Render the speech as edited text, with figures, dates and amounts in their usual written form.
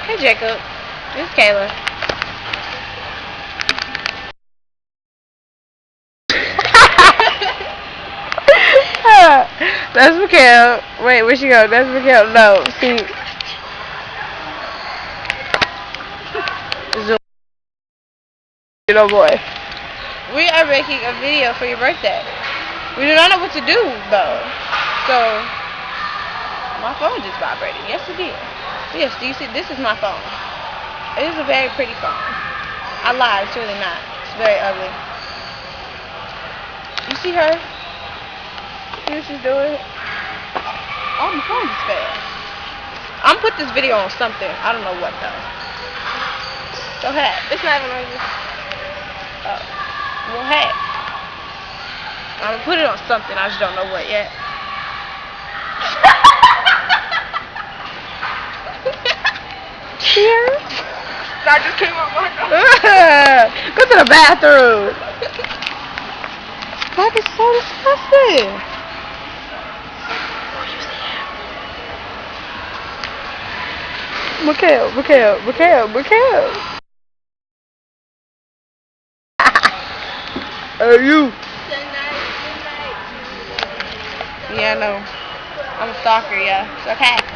Hey Jacob, this is Kayla. That's Mikhail. Wait, where she go? That's Mikhail. No, see. Zoom. Oh boy. We are making a video for your birthday. We do not know what to do though. So my phone just vibrated. Yes it did. Yes, do you see? This is my phone. It is a very pretty phone. I lied, it's really not. It's very ugly. You see her? See what she's doing? Oh, my phone just fell. I'm gonna put this video on something. I don't know what though. So hey, it's not even on this. Oh. Well hey. I'm gonna put it on something, I just don't know what yet. Cheers. I just came out my Go to the bathroom. That is so disgusting. Mikhail. Hey you. Yeah, I know. I'm a stalker, yeah. It's okay.